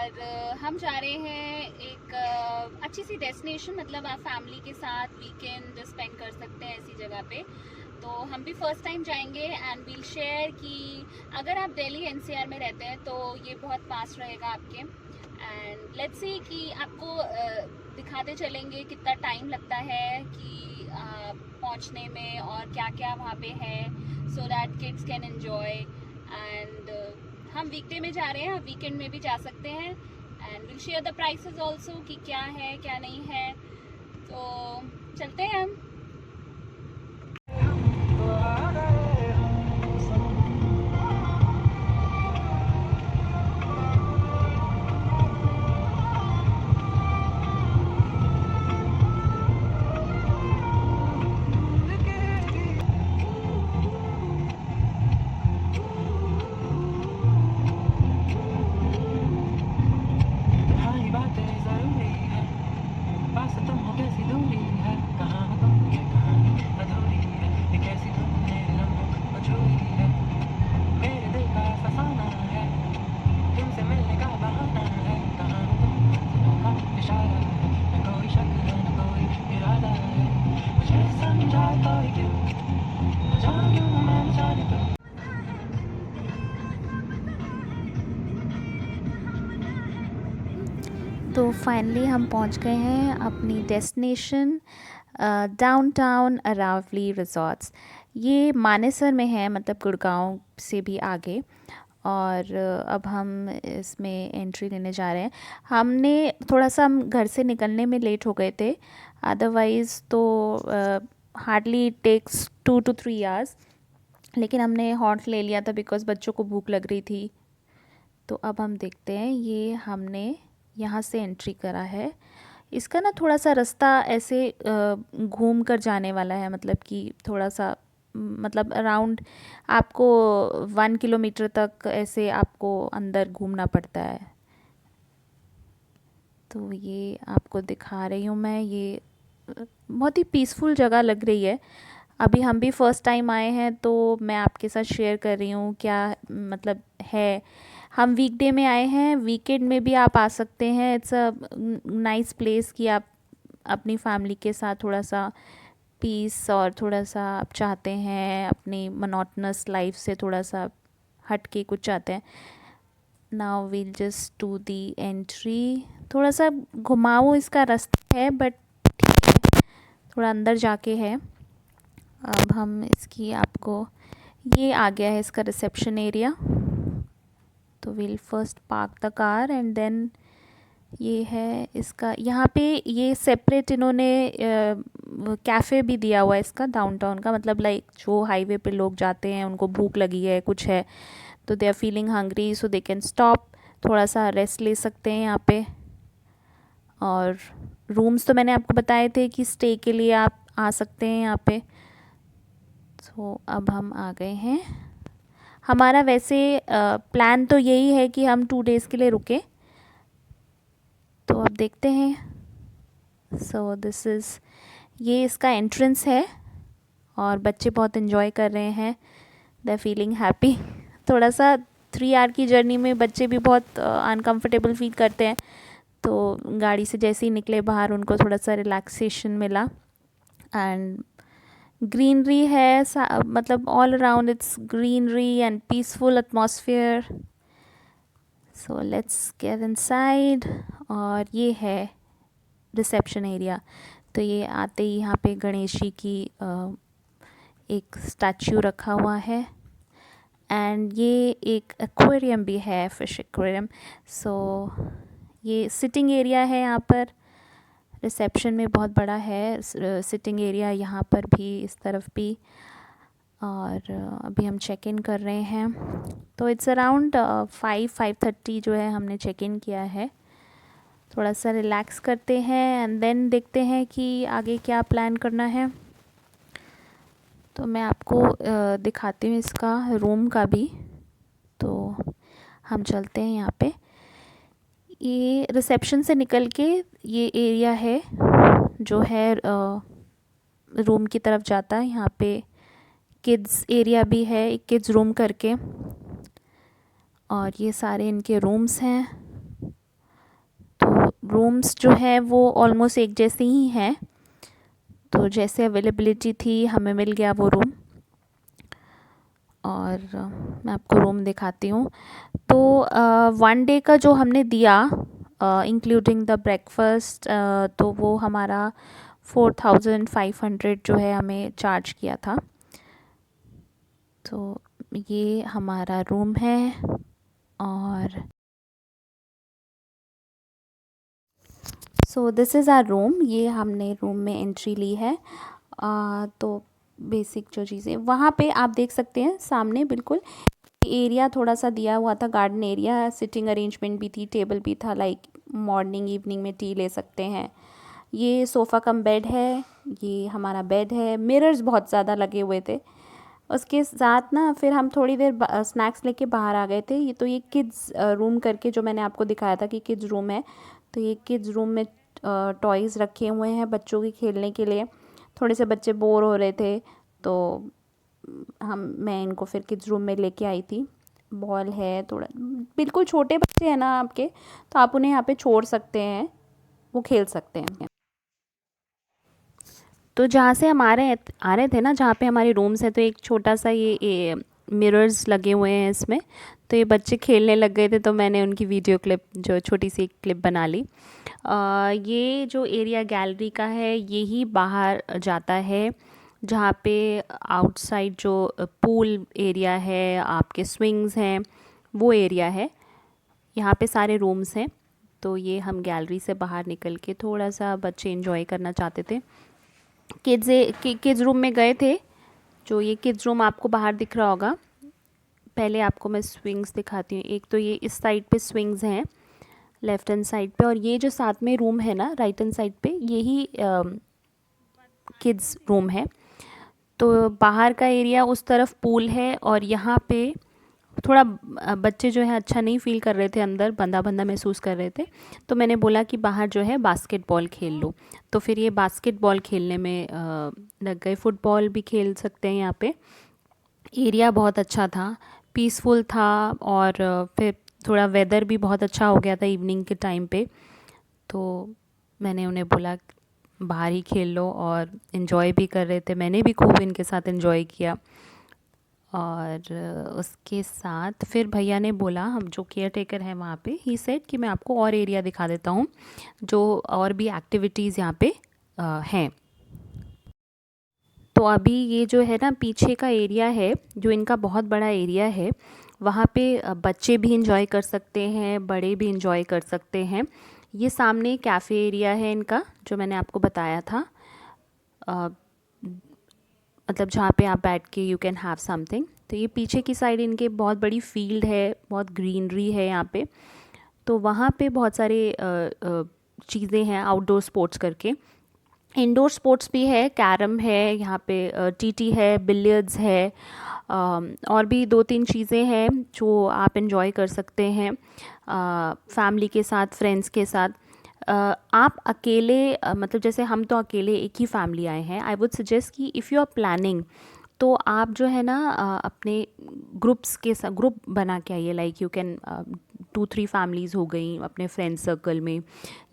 और हम जा रहे हैं एक अच्छी सी डेस्टिनेशन, मतलब आप फैमिली के साथ वीकेंड स्पेंड कर सकते हैं ऐसी जगह पे। तो हम भी फर्स्ट टाइम जाएंगे एंड वील शेयर कि अगर आप दिल्ली एनसीआर में रहते हैं तो ये बहुत पास रहेगा आपके। एंड लेट्स सी कि आपको दिखाते चलेंगे कितना टाइम लगता है कि पहुंचने में और क्या क्या वहाँ पे है, so that kids can enjoy. And हम वीकडे में जा रहे हैं, आप वीकेंड में भी जा सकते हैं। And will share the prices also कि क्या है क्या नहीं है। तो चलते हैं हम। तो फाइनली हम पहुंच गए हैं अपनी डेस्टिनेशन, डाउनटाउन अरावली रिजॉर्ट्स। ये मानेसर में है, मतलब गुड़गांव से भी आगे। और अब हम इसमें एंट्री लेने जा रहे हैं। हम घर से निकलने में लेट हो गए थे, अदरवाइज़ तो हार्डली टेक्स 2 to 3 आवर्स। लेकिन हमने हॉल्ट ले लिया था बिकॉज़ बच्चों को भूख लग रही थी। तो अब हम देखते हैं, ये हमने यहाँ से एंट्री करा है। इसका ना थोड़ा सा रास्ता ऐसे घूम कर जाने वाला है, मतलब कि थोड़ा सा, मतलब अराउंड आपको 1 किलोमीटर तक ऐसे आपको अंदर घूमना पड़ता है। तो ये आपको दिखा रही हूँ मैं। ये बहुत ही पीसफुल जगह लग रही है। अभी हम भी फर्स्ट टाइम आए हैं तो मैं आपके साथ शेयर कर रही हूँ क्या मतलब है। हम वीकडे में आए हैं, वीकेंड में भी आप आ सकते हैं। इट्स अ नाइस प्लेस कि आप अपनी फैमिली के साथ थोड़ा सा पीस, और थोड़ा सा आप चाहते हैं अपनी मोनोटोनस लाइफ से थोड़ा सा हट के कुछ चाहते हैं। Now we'll just do the entry. थोड़ा सा घुमाऊ इसका रास्ता है, बट ठीक है, थोड़ा अंदर जाके है। अब हम इसकी आपको, ये आ गया है इसका रिसेप्शन एरिया। तो we'll first park the car and then ये है इसका, यहाँ पे ये सेपरेट इन्होंने कैफ़े भी दिया हुआ है इसका, डाउनटाउन का। मतलब लाइक जो हाईवे पे लोग जाते हैं, उनको भूख लगी है, कुछ है, तो they are feeling hungry, so they can stop, थोड़ा सा रेस्ट ले सकते हैं यहाँ पे। और रूम्स तो मैंने आपको बताए थे कि स्टे के लिए आप आ सकते हैं यहाँ पे। तो अब हम आ गए हैं। हमारा वैसे प्लान तो यही है कि हम 2 डेज़ के लिए रुके। तो अब देखते हैं। सो दिस इज़, ये इसका एंट्रेंस है और बच्चे बहुत इन्जॉय कर रहे हैं, दे आर फीलिंग हैप्पी। थोड़ा सा 3 आवर की जर्नी में बच्चे भी बहुत अनकंफर्टेबल फील करते हैं। तो गाड़ी से जैसे ही निकले बाहर, उनको थोड़ा सा रिलैक्सेशन मिला। एंड ग्रीनरी है, मतलब all around its greenery and peaceful atmosphere. So let's get inside. और ये है रिसेप्शन एरिया। तो ये आते ही यहाँ पे गणेश जी की एक स्टैचू रखा हुआ है। एंड ये एक एक्वेरियम भी है, फिश एक्वेरियम। सो ये सिटिंग एरिया है यहाँ पर। रिसेप्शन में बहुत बड़ा है सिटिंग एरिया, यहाँ पर भी, इस तरफ भी। और अभी हम चेक इन कर रहे हैं। तो इट्स अराउंड 5:30 जो है, हमने चेक इन किया है। थोड़ा सा रिलैक्स करते हैं एंड देन देखते हैं कि आगे क्या प्लान करना है। तो मैं आपको दिखाती हूँ इसका रूम का भी। तो हम चलते हैं यहाँ पे। ये रिसेप्शन से निकल के ये एरिया है जो है रूम की तरफ जाता है। यहाँ पे किड्स एरिया भी है, एक किड्स रूम करके। और ये सारे इनके रूम्स हैं। रूम्स जो है वो ऑलमोस्ट एक जैसे ही हैं, तो जैसे अवेलेबिलिटी थी हमें मिल गया वो रूम। और मैं आपको रूम दिखाती हूँ। तो 1 डे का जो हमने दिया इंक्लूडिंग द ब्रेकफास्ट, तो वो हमारा 4500 जो है हमें चार्ज किया था। तो ये हमारा रूम है। और so this is our room. ये हमने रूम में एंट्री ली है। तो बेसिक जो चीज़ें वहाँ पे आप देख सकते हैं सामने बिल्कुल एरिया थोड़ा सा दिया हुआ था, गार्डन एरिया, सिटिंग अरेंजमेंट भी थी, टेबल भी था, लाइक मॉर्निंग इवनिंग में टी ले सकते हैं। ये सोफ़ा कम बेड है, ये हमारा बेड है। मिरर्स बहुत ज़्यादा लगे हुए थे। उसके साथ ना फिर हम थोड़ी देर स्नैक्स लेके बाहर आ गए थे। ये ये किड्स रूम करके जो मैंने आपको दिखाया था कि किड्स रूम है, तो ये किड्स रूम में टॉयज़ रखे हुए हैं बच्चों के खेलने के लिए। थोड़े से बच्चे बोर हो रहे थे, तो मैं इनको फिर किड्स रूम में लेके आई थी। बॉल है, थोड़ा बिल्कुल छोटे बच्चे हैं ना आपके, तो आप उन्हें यहाँ पे छोड़ सकते हैं, वो खेल सकते हैं। तो जहाँ से हम आ रहे थे ना, जहाँ पे हमारे रूम्स हैं, तो एक छोटा सा ये मिरर्स लगे हुए हैं इसमें। तो ये बच्चे खेलने लग गए थे, तो मैंने उनकी वीडियो क्लिप, जो छोटी सी क्लिप बना ली। ये जो एरिया गैलरी का है, यही बाहर जाता है, जहाँ पे आउटसाइड जो पूल एरिया है, आपके स्विंग्स हैं, वो एरिया है। यहाँ पे सारे रूम्स हैं। तो ये हम गैलरी से बाहर निकल के थोड़ा सा बच्चे एंजॉय करना चाहते थे। किड्स रूम में गए थे। जो ये किड्स रूम आपको बाहर दिख रहा होगा, पहले आपको मैं स्विंग्स दिखाती हूँ। एक तो ये इस साइड पे स्विंग्स हैं, लेफ़्ट हैंड साइड पे, और ये जो साथ में रूम है ना राइट हैंड साइड पे, यही किड्स रूम है। तो बाहर का एरिया उस तरफ पूल है, और यहाँ पे थोड़ा बच्चे जो है अच्छा नहीं फील कर रहे थे, अंदर बंदा बंदा महसूस कर रहे थे। तो मैंने बोला कि बाहर जो है बास्केटबॉल खेल लो। तो फिर ये बास्केटबॉल खेलने में लग गए। फुटबॉल भी खेल सकते हैं यहाँ पे। एरिया बहुत अच्छा था, पीसफुल था, और फिर थोड़ा वेदर भी बहुत अच्छा हो गया था इवनिंग के टाइम पे। तो मैंने उन्हें बोला बाहर ही खेल लो, और इन्जॉय भी कर रहे थे। मैंने भी खूब इनके साथ इन्जॉय किया। और उसके साथ फिर भैया ने बोला, हम जो केयर टेकर हैं वहाँ पे, ही सेड कि मैं आपको और एरिया दिखा देता हूँ, जो और भी एक्टिविटीज़ यहाँ पे हैं। तो अभी ये जो है ना पीछे का एरिया है, जो इनका बहुत बड़ा एरिया है, वहाँ पे बच्चे भी इंजॉय कर सकते हैं, बड़े भी इंजॉय कर सकते हैं। ये सामने कैफ़े एरिया है इनका, जो मैंने आपको बताया था। मतलब जहाँ पे आप बैठ के यू कैन हैव समथिंग। तो ये पीछे की साइड इनके बहुत बड़ी फील्ड है, बहुत ग्रीनरी है यहाँ पे। तो वहाँ पे बहुत सारे चीज़ें हैं आउटडोर स्पोर्ट्स करके। इंडोर स्पोर्ट्स भी है, कैरम है यहाँ पे, टीटी है, बिलियर्ड्स है, और भी 2-3 चीज़ें हैं जो आप इंजॉय कर सकते हैं फैमिली के साथ, फ्रेंड्स के साथ। आप अकेले मतलब जैसे हम तो अकेले एक ही फैमिली आए हैं, आई वुड सजेस्ट कि इफ़ यू आर प्लानिंग, तो आप जो है ना अपने ग्रुप्स के साथ ग्रुप बना के आइए। लाइक यू कैन 2-3 फैमिलीज़ हो गई अपने फ्रेंड सर्कल में,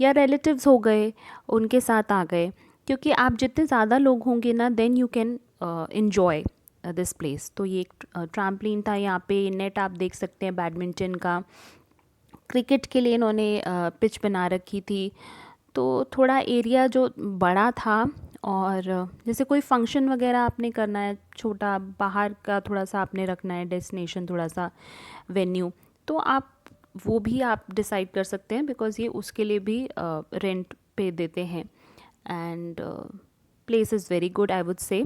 या रिलेटिव्स हो गए, उनके साथ आ गए। क्योंकि आप जितने ज़्यादा लोग होंगे ना, then you can enjoy this place. तो ये एक ट्रैम्पलिन था यहाँ पे, नेट आप देख सकते हैं बैडमिंटन का, क्रिकेट के लिए इन्होंने पिच बना रखी थी। तो थोड़ा एरिया जो बड़ा था, और जैसे कोई फंक्शन वगैरह आपने करना है छोटा, बाहर का थोड़ा सा आपने रखना है डेस्टिनेशन, थोड़ा सा वेन्यू, तो आप वो भी आप डिसाइड कर सकते हैं, बिकॉज़ ये उसके लिए भी रेंट पे देते हैं। And place is very good, I would say.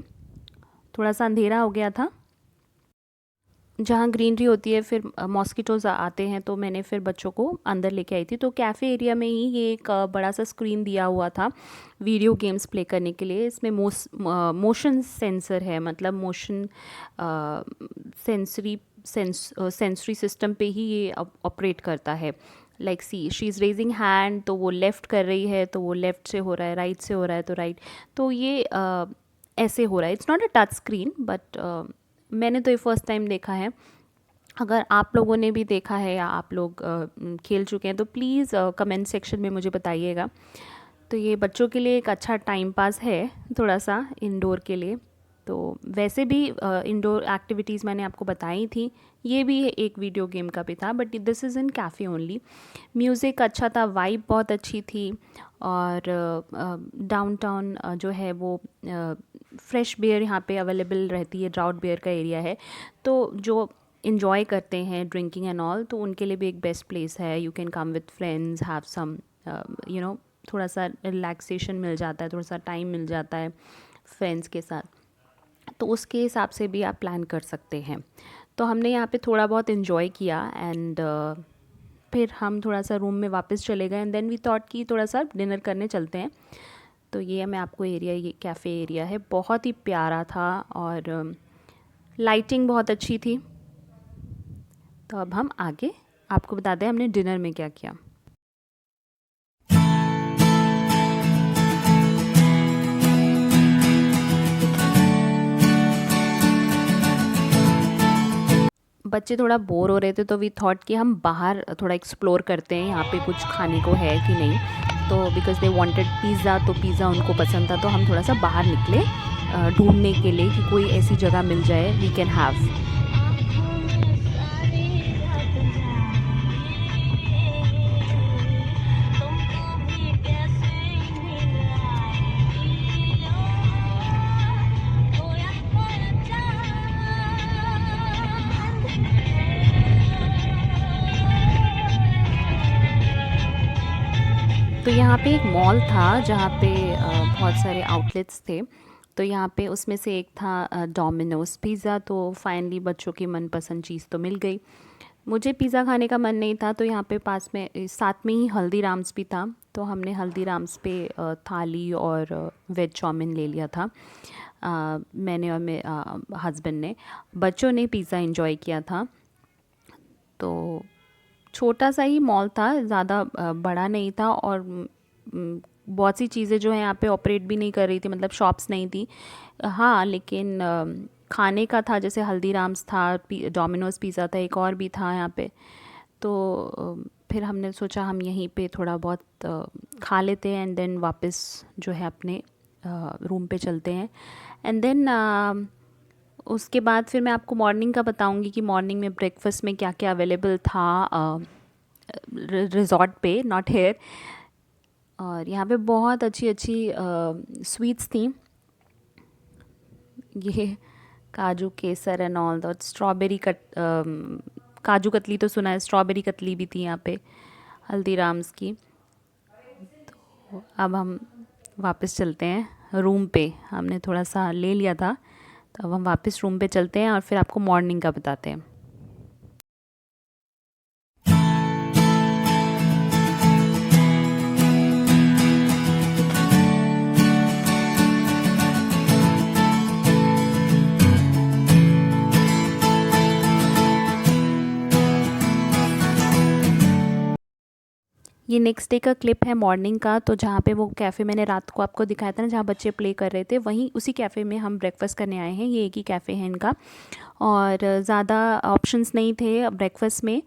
थोड़ा सा अंधेरा हो गया था, जहाँ ग्रीनरी होती है फिर मॉस्किटोज़ आते हैं, तो मैंने फिर बच्चों को अंदर लेके आई थी। तो कैफ़े एरिया में ही ये एक बड़ा सा स्क्रीन दिया हुआ था वीडियो गेम्स प्ले करने के लिए। इसमें मोशन सेंसर है, मतलब मोशन सेंसरी सिस्टम पे ही ये ऑपरेट करता है। Like she is raising hand, तो वो लेफ़्ट कर रही है, तो वो लेफ़्ट से हो रहा है, राइट से हो रहा है तो राइट। तो ये ऐसे हो रहा है। It's not a touch screen, but मैंने तो ये फ़र्स्ट टाइम देखा है। अगर आप लोगों ने भी देखा है या आप लोग खेल चुके हैं तो प्लीज़ कमेंट सेक्शन में मुझे बताइएगा। तो ये बच्चों के लिए एक अच्छा टाइम पास है थोड़ा सा इंडोर के लिए। तो वैसे भी इंडोर एक्टिविटीज़ मैंने आपको बताई थी, ये भी एक वीडियो गेम का भी था, but this is in cafe only. Music अच्छा था, वाइब बहुत अच्छी थी, और डाउनटाउन जो है वो फ्रेश बियर यहाँ पे अवेलेबल रहती है, ड्राउट बियर का एरिया है, तो जो इन्जॉय करते हैं ड्रिंकिंग एंड ऑल, तो उनके लिए भी एक बेस्ट प्लेस है। You can come with friends, have some थोड़ा सा रिलैक्सेशन मिल जाता है, थोड़ा सा टाइम मिल जाता है फ्रेंड्स के साथ, तो उसके हिसाब से भी आप प्लान कर सकते हैं। तो हमने यहाँ पे थोड़ा बहुत इन्जॉय किया, एंड फिर हम थोड़ा सा रूम में वापस चले गए, एंड देन वी थॉट कि थोड़ा सा डिनर करने चलते हैं। तो ये मैं आपको एरिया, ये कैफ़े एरिया है, बहुत ही प्यारा था, और लाइटिंग बहुत अच्छी थी। तो अब हम आगे आपको बताते हैं हमने डिनर में क्या किया। बच्चे थोड़ा बोर हो रहे थे, तो वी थॉट कि हम बाहर थोड़ा एक्सप्लोर करते हैं, यहाँ पे कुछ खाने को है कि नहीं। तो बिकॉज़ दे वांटेड पिज़्ज़ा, तो पिज़्ज़ा उनको पसंद था, तो हम थोड़ा सा बाहर निकले ढूंढने के लिए कि कोई ऐसी जगह मिल जाए वी कैन हैव। तो यहाँ पे एक मॉल था जहाँ पे बहुत सारे आउटलेट्स थे। तो यहाँ पे उसमें से एक था डोमिनोज़ पिज़्ज़ा। तो फाइनली बच्चों की मनपसंद चीज़ तो मिल गई। मुझे पिज़्ज़ा खाने का मन नहीं था, तो यहाँ पे पास में साथ में ही हल्दीराम्स भी था, तो हमने हल्दीराम्स पे थाली और वेज चाउमीन ले लिया था, मैंने और मेरे हस्बैंड ने। बच्चों ने पिज़्ज़ा एंजॉय किया था। तो छोटा सा ही मॉल था, ज़्यादा बड़ा नहीं था, और बहुत सी चीज़ें जो है यहाँ पे ऑपरेट भी नहीं कर रही थी, मतलब शॉप्स नहीं थी। हाँ, लेकिन खाने का था, जैसे हल्दीराम्स था, डोमिनोज़ पिज़्ज़ा था, एक और भी था यहाँ पे। तो फिर हमने सोचा हम यहीं पे थोड़ा बहुत खा लेते हैं, एंड देन वापस जो है अपने रूम पे चलते हैं। एंड देन उसके बाद फिर मैं आपको मॉर्निंग का बताऊंगी कि मॉर्निंग में ब्रेकफास्ट में क्या क्या अवेलेबल था रिज़ॉर्ट पे, नॉट हेयर। और यहाँ पे बहुत अच्छी अच्छी स्वीट्स थी, ये काजू केसर and all that, strawberry kaju katli तो सुना है, स्ट्रॉबेरी कतली भी थी यहाँ पे हल्दीराम्स की। तो अब हम वापस चलते हैं रूम पे, हमने थोड़ा सा ले लिया था, तो अब हम वापस रूम पे चलते हैं और फिर आपको मॉर्निंग का बताते हैं। ये नेक्स्ट डे का क्लिप है मॉर्निंग का। तो जहाँ पे वो कैफ़े मैंने रात को आपको दिखाया था ना, जहाँ बच्चे प्ले कर रहे थे, वहीं उसी कैफ़े में हम ब्रेकफास्ट करने आए हैं। ये एक ही कैफ़े है इनका, और ज़्यादा ऑप्शंस नहीं थे ब्रेकफास्ट में,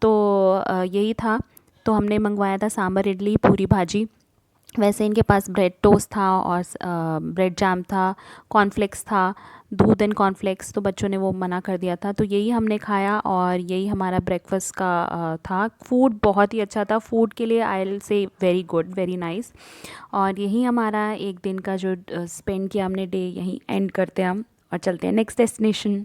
तो यही था। तो हमने मंगवाया था सांभर, इडली, पूरी भाजी। वैसे इनके पास ब्रेड टोस्ट था और ब्रेड जैम था, कॉर्नफ्लेक्स था, दूध एंड कॉर्नफ्लेक्स, तो बच्चों ने वो मना कर दिया था, तो यही हमने खाया और यही हमारा ब्रेकफास्ट का था। फूड बहुत ही अच्छा था, फूड के लिए I will say very good, very nice. और यही हमारा एक दिन का जो स्पेंड किया हमने डे, यहीं एंड करते हैं हम और चलते हैं नेक्स्ट डेस्टिनेशन।